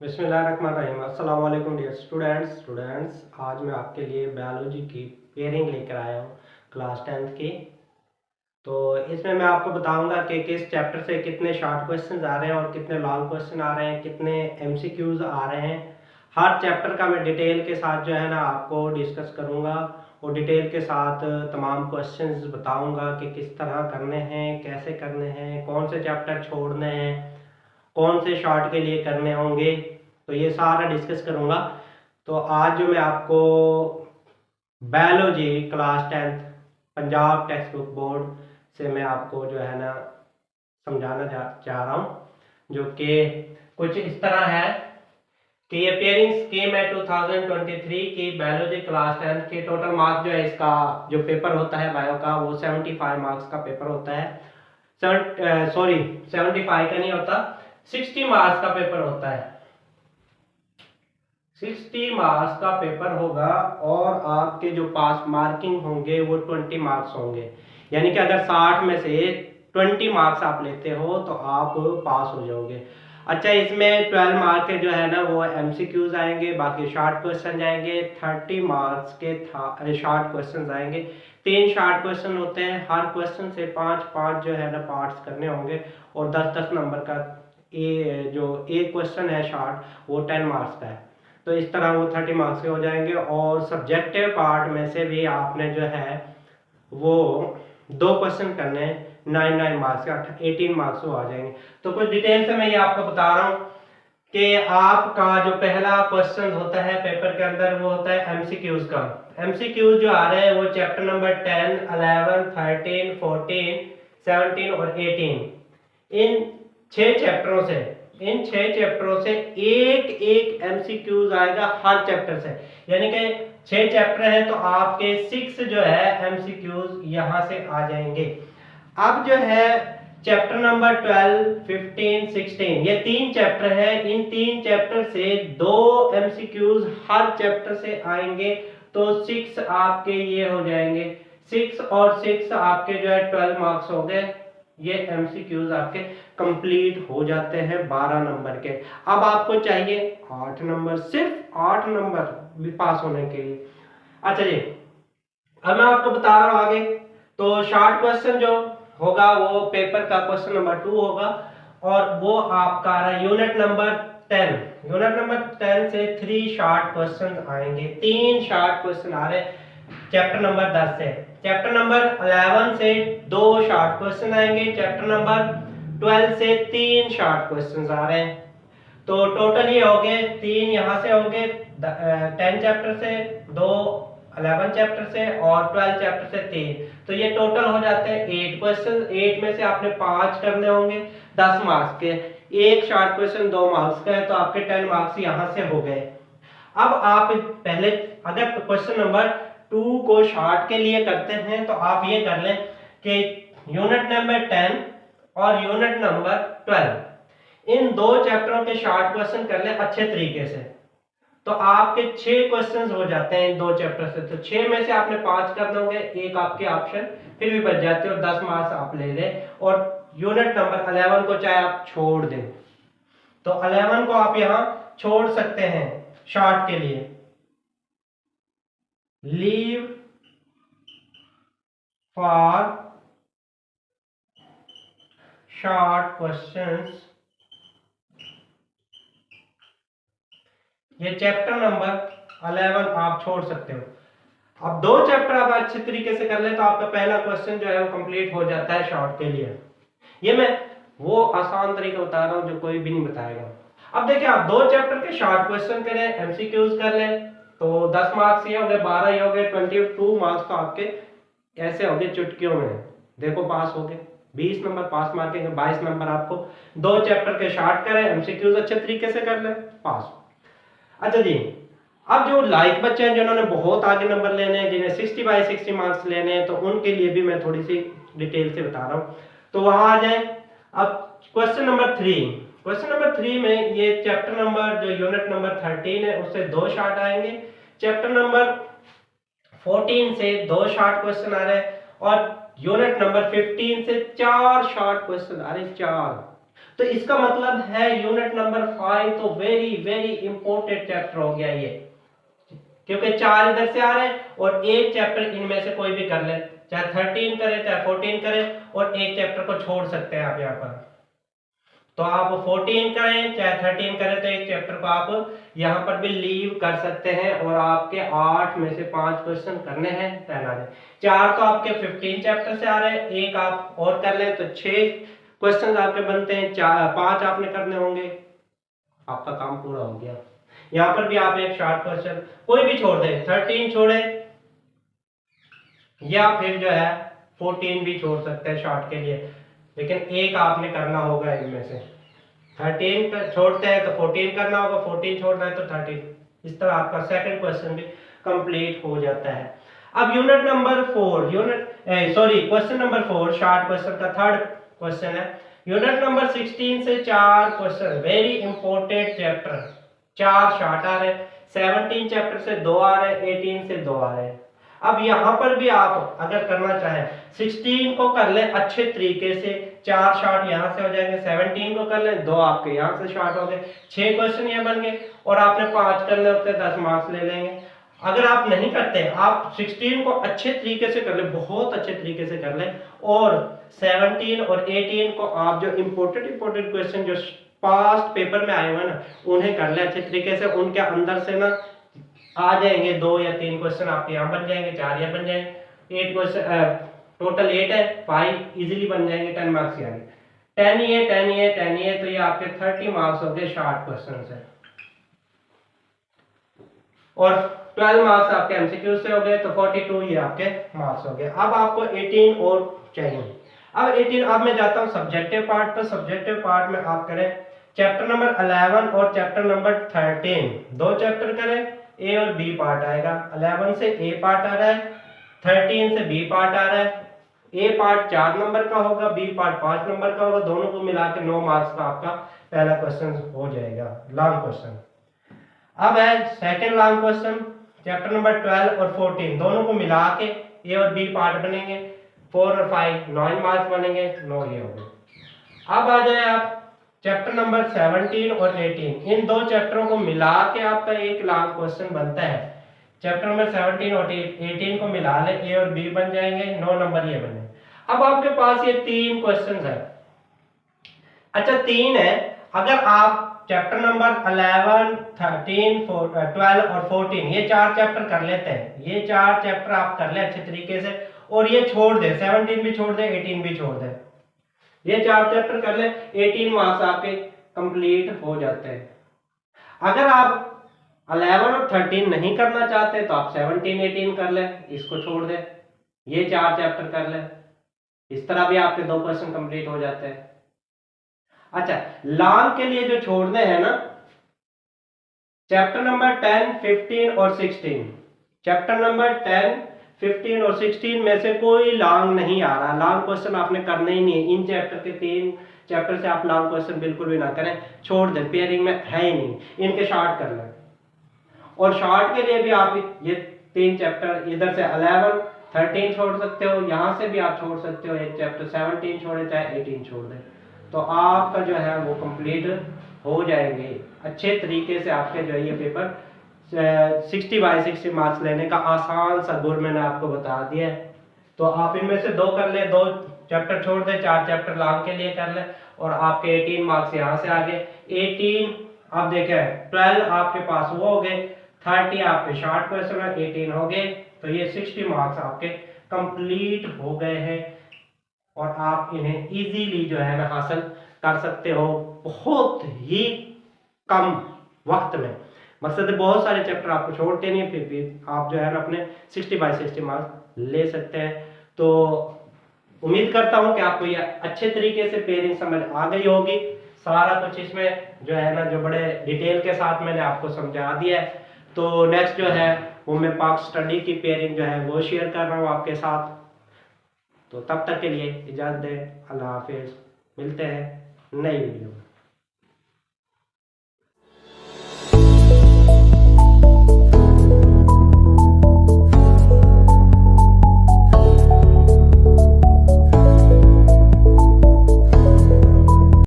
बिस्मिल्लाहिर्रहमानिर्रहीम। अस्सलाम वालेकुम डियर स्टूडेंट्स। आज मैं आपके लिए बायोलॉजी की पेयरिंग लेकर आया हूँ क्लास 10th की। तो इसमें मैं आपको बताऊंगा कि किस चैप्टर से कितने शॉर्ट क्वेश्चंस आ रहे हैं और कितने लॉन्ग क्वेश्चन आ रहे हैं, कितने एमसीक्यूज आ रहे हैं। हर चैप्टर का मैं डिटेल के साथ जो है ना आपको डिस्कस करूँगा और डिटेल के साथ तमाम क्वेश्चंस बताऊँगा कि किस तरह करने हैं, कैसे करने हैं, कौन से चैप्टर छोड़ने हैं, कौन से शॉर्ट के लिए करने होंगे। तो ये सारा डिस्कस करूंगा। तो आज जो मैं आपको biology class 10th Punjab text book board से मैं आपको जो है ना समझाना चाह रहा हूँ, जो कि कुछ इस तरह है कि ये पेयरिंग स्कीम है 2023 की बायोलॉजी क्लास 10th के। टोटल मार्क्स जो है इसका जो पेपर होता है बायो का वो 75 मार्क्स का पेपर होता है। 75 का नहीं होता, 60 मार्क्स का पेपर होता है। 60 मार्क्स का पेपर होगा और आपके जो पास मार्किंग होंगे वो 20 मार्क्स होंगे। यानी कि अगर 60 में से 20 मार्क्स आप लेते हो तो आप पास हो जाओगे। अच्छा, इसमें 12 मार्क के जो है ना वो एमसीक्यूज आएंगे, बाकी शॉर्ट क्वेश्चन आएंगे। 30 मार्क्स के शॉर्ट क्वेश्चन आएंगे। 3 शॉर्ट क्वेश्चन होते हैं, हर क्वेश्चन से 5-5 जो है ना पार्ट्स करने होंगे और 10-10 नंबर का जो एक क्वेश्चन है शॉर्ट वो 10 मार्क्स का है। तो इस तरह वो 30 मार्क्स के हो जाएंगे। और सब्जेक्टिव पार्ट में से भी आपने जो है वो 2 क्वेश्चन करने, 9 मार्क्स के 18 मार्क्स वो आ जाएंगे। तो कुछ डिटेल से मैं ये आपको बता रहा हूँ कि आपका जो पहला क्वेश्चन होता है पेपर के अंदर वो होता है एमसीक्यूज का। एमसीक्यूज जो आ रहे हैं वो चैप्टर नंबर 10, 11, 13, 14, 17 और 18, इन 6 चैप्टरों से एक एक एमसीक्यूज आएगा हर चैप्टर से। यानी कि 6 चैप्टर है तो आपके 6 जो है एमसीक्यूज यहां से आ जाएंगे। अब जो है चैप्टर नंबर 12, 15, 16 ये 3 चैप्टर है। इन 3 चैप्टर से 2 एमसीक्यूज हर चैप्टर से आएंगे तो 6 आपके ये हो जाएंगे। 6 और 6 आपके जो है 12 मार्क्स हो गए। ये एमसीक्यूज आपके कंप्लीट हो जाते हैं 12 नंबर के। अब आपको चाहिए 8 नंबर, सिर्फ 8 नंबर भी पास होने के लिए। अच्छा जी, अब मैं आपको बता रहा हूं आगे। तो शॉर्ट क्वेश्चन जो होगा वो पेपर का क्वेश्चन नंबर 2 होगा और वो आपका आ रहा है यूनिट नंबर 10। यूनिट नंबर 10 से 3 शॉर्ट क्वेश्चन आएंगे। 3 शॉर्ट क्वेश्चन आ रहे हैं चैप्टर नंबर 10 से। चैप्टर नंबर 11 से 2 शॉर्ट क्वेश्चन आएंगे। चैप्टर नंबर 12 से 3 शॉर्ट क्वेश्चन आ रहे हैं। तो टोटल ये हो गए 3 यहाँ से हो गए 10 चैप्टर से, 2 11 चैप्टर से और 12 चैप्टर से 3। तो ये टोटल हो जाते हैं 8 क्वेश्चन। 8 में से आपने 5 करने होंगे 10 मार्क्स के। एक शॉर्ट क्वेश्चन 2 मार्क्स का है तो आपके 10 मार्क्स यहाँ से हो गए। अब आप पहले अगर क्वेश्चन नंबर 2 को शॉर्ट के लिए करते हैं तो आप ये कर लें कि यूनिट नंबर 10 और यूनिट नंबर 12 इन 2 चैप्टरों के शॉर्ट क्वेश्चन कर लें अच्छे तरीके से। तो आपके 6 क्वेश्चंस हो जाते हैं इन 2 चैप्टर से। तो 6 में से आपने 5 करने होंगे, एक आपके ऑप्शन फिर भी बच जाते हैं और 10 मार्क्स आप ले लें। और यूनिट नंबर 11 को चाहे आप छोड़ दें तो 11 को आप यहां छोड़ सकते हैं शॉर्ट के लिए। लीव फॉर शॉर्ट क्वेश्चंस, ये चैप्टर नंबर 11 आप छोड़ सकते हो। अब 2 चैप्टर आप अच्छे तरीके से कर ले तो आपका पहला क्वेश्चन जो है वो कंप्लीट हो जाता है शॉर्ट के लिए। ये मैं वो आसान तरीका बता रहा हूं जो कोई भी नहीं बताएगा। अब देखिए, आप 2 चैप्टर के शॉर्ट क्वेश्चन करें, एमसीक्यूज कर लें तो 10 मार्क्स ये हो गए, 12 ये हो गए, 22 मार्क्स तो आपके ऐसे हो गए चुटकियों में। देखो पास हो गए, 20 नंबर पास मार्किंग है, 22 नंबर आपको। 2 चैप्टर के शॉर्ट करें, एमसीक्यूज अच्छे तरीके से कर लें, पास। अच्छा जी, अब जो लाइक बच्चे हैं जिन्होंने बहुत आगे नंबर लेने हैं, जिन्हें 60/60 मार्क्स लेने हैं, तो उनके लिए भी मैं थोड़ी सी डिटेल से बता रहा हूं। तो वहां आ जाए। अब क्वेश्चन नंबर 3, क्वेश्चन नंबर 3 में ये चैप्टर नंबर जो यूनिट नंबर 13 है उससे 2 शॉर्ट आएंगे। चैप्टर नंबर 14 से 2 शॉर्ट क्वेश्चन आ रहे हैं और यूनिट नंबर 15 से 4 शॉर्ट क्वेश्चन आ रहे हैं, 4। तो इसका मतलब है यूनिट नंबर 5 तो वेरी वेरी इंपॉर्टेंट चैप्टर हो गया ये, क्योंकि 4 इधर से आ रहे हैं और एक चैप्टर इनमें से कोई भी कर ले, चाहे 13 करे चाहे 14 करे, और एक चैप्टर को छोड़ सकते हैं आप यहाँ पर। तो आप 14 करें चाहे 13 करें तो एक चैप्टर को आप यहाँ पर भी लीव कर सकते हैं, और आपके 8 में से 5 क्वेश्चन करने हैं 10 आ जाए। 4 तो आपके 15 चैप्टर से आ रहे हैं, एक आप और कर लें तो 6 क्वेश्चन आपके बनते हैं, 5 आपने करने होंगे, आपका काम पूरा हो गया। यहाँ पर भी आप एक शॉर्ट क्वेश्चन कोई भी छोड़ दें, 13 छोड़े या फिर जो है 14 भी छोड़ सकते हैं शॉर्ट के लिए, लेकिन एक आपने करना होगा इनमें से। 13 छोड़ते हैं तो 14 करना होगा, 14 छोड़ना है तो 13। इस तरह आपका सेकंड क्वेश्चन भी कंप्लीट हो जाता है। अब unit number 4 question number 4 short question का थर्ड क्वेश्चन है। यूनिट नंबर 16 से 4 question very important chapter, 4 short आ रहे, 17 चैप्टर से 2 आ रहे, 18 से 2 आ रहे। अब यहाँ पर भी आप अगर करना चाहें 16 को कर लें अच्छे तरीके से, 4 शॉर्ट यहाँ से हो जाएंगे, 17 को कर लें 2 आपके यहाँ से शॉर्ट हो गए, 6 क्वेश्चन ये बन गए, और आपने 5 करने होते 10 मार्क्स ले लेंगे। अगर आप नहीं करते, आप 16 को अच्छे तरीके से कर ले, बहुत अच्छे तरीके से कर ले, और 17 और 18 को आप जो इम्पोर्टेंट क्वेश्चन जो पास्ट पेपर में आए हुए ना उन्हें कर ले अच्छे तरीके से, उनके अंदर से ना आ जाएंगे 2 या 3 क्वेश्चन आपके यहाँ बन जाएंगे, 4 या बन जाएंगे, 8 क्वेश्चन टोटल 8 है, 5 इजीली बन जाएंगे 10 मार्क्स यानी 10 ये तो ये आपके 30 मार्क्स हो गए शॉर्ट क्वेश्चन से, और 12 मार्क्स आपके एमसीक्यू से हो गए, तो 42 ये आपके मार्क्स हो गए। अब आपको 18 और चाहिए। अब 18 अब मैं जाता हूँ सब्जेक्टिव पार्ट पर। सब्जेक्टिव पार्ट में आप करें चैप्टर नंबर 11 और चैप्टर नंबर 13, 2 चैप्टर करें, ए और बी पार्ट आएगा। 11 से ए पार्ट आ रहा है, 13 से बी पार्ट आ रहा है। ए पार्ट 4 नंबर का होगा, बी पार्ट 5 नंबर का होगा, दोनों को मिला के 9 मार्क्स का आपका पहला क्वेश्चन हो जाएगा, लॉन्ग क्वेश्चन। अब है second long question, chapter number 12 और 14 दोनों को मिला के ए और बी पार्ट बनेंगे, 4 और 5 9 मार्क्स बनेंगे, 9 ये हो गए। अब आ जाए आप चैप्टर नंबर 17 और 18, इन 2 चैप्टरों को मिला के आपका एक लॉन्ग क्वेश्चन बनता है। चैप्टर नंबर 17 और 18 को मिला ले, ए और बी बन जाएंगे, 9 नंबर ये बने। अब आपके पास ये 3 क्वेश्चन है। अच्छा 3 है, अगर आप चैप्टर नंबर 11, 13, 12 और 14 ये 4 चैप्टर कर लेते हैं, ये 4 चैप्टर आप कर ले अच्छे तरीके से, और ये छोड़ दे, 17 भी छोड़ दे, 18 भी छोड़ दे, ये 4 चैप्टर कर ले, 18 मार्क्स आपके कंप्लीट हो जाते हैं। अगर आप 11 और 13 नहीं करना चाहते तो आप 17, 18 कर ले, इसको छोड़ दे, ये 4 चैप्टर कर ले, इस तरह भी आपके 2 क्वेश्चन कंप्लीट हो जाते हैं। अच्छा लॉन्ग के लिए जो छोड़ने हैं ना, चैप्टर नंबर 10, 15 और 16, चैप्टर नंबर 10, 15 और 16 में से कोई लॉन्ग नहीं आ रहा, लॉन्ग क्वेश्चन आपने करना ही नहीं है। इन चैप्टर के 3 चैप्टर से आप लॉन्ग क्वेश्चन बिल्कुल भी ना करें, छोड़ दें, पेयरिंग में है ही नहीं, इनके शॉर्ट कर लें। और शॉर्ट के लिए भी आप ये 3 चैप्टर इधर से 11, 13 छोड़ सकते हो, यहाँ से भी आप छोड़ सकते हो एक चैप्टर, 17 छोड़े चाहे 18 छोड़ दें, तो आपका जो है वो कंप्लीट हो जाएंगे अच्छे तरीके से। आपके जो है ये पेपर 60 बाय 60 मार्क्स लेने का आसान सा गुर मैंने आपको बता दिया है। तो आप इनमें से 2 कर ले, 2 चैप्टर छोड़ दे, 4 चैप्टर लॉन्ग के लिए कर ले, और आपके 18 मार्क्स यहाँ से आ गए। 18 आप देखें, 12 आपके पास वो हो गए, 30 आपके शॉर्ट क्वेश्चन है, 18 हो गए, तो ये 60 मार्क्स आपके कंप्लीट हो गए हैं, और आप इन्हें इजीली जो है ना हासिल कर सकते हो बहुत ही कम वक्त में। मकसद है बहुत सारे चैप्टर आपको छोड़ते नहीं, फिर भी आप जो है ना अपने 60 बाय 60 मार्क्स ले सकते हैं। तो उम्मीद करता हूं कि आपको ये अच्छे तरीके से पेयरिंग समझ आ गई होगी। सारा कुछ इसमें जो है ना जो बड़े डिटेल के साथ मैंने आपको समझा दिया है। तो नेक्स्ट जो है वो मैं पाक स्टडी की पेयरिंग जो है वो शेयर कर रहा हूँ आपके साथ। तो तब तक के लिए इजाज़त दें, अल्लाह हाफिज़, मिलते हैं नई वीडियो में।